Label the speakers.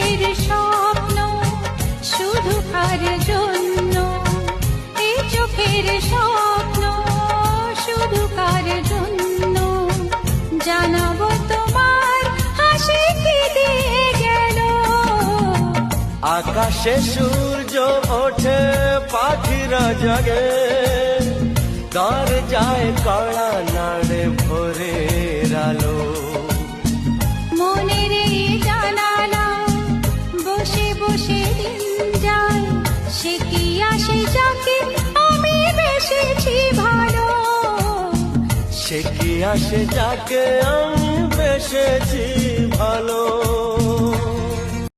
Speaker 1: চোখের স্বপ্ন শুধু কার জন্য, এই চোখের স্বপ্ন শুধু কার জন্য, জানাবো তোমার হাসি কি দিয়ে গেল।
Speaker 2: আকাশে সূর্য ওঠে পাখিরা জাগে, তার যায় কড়া নাড়ে ভোরের আলো।
Speaker 1: মনের এই জানালা বসে বসে দিন যায়, সে কি আসে যাকে আমি বেসেছি ভালো।
Speaker 2: সে কি আসে যাকে আমি বেসেছি ভালো।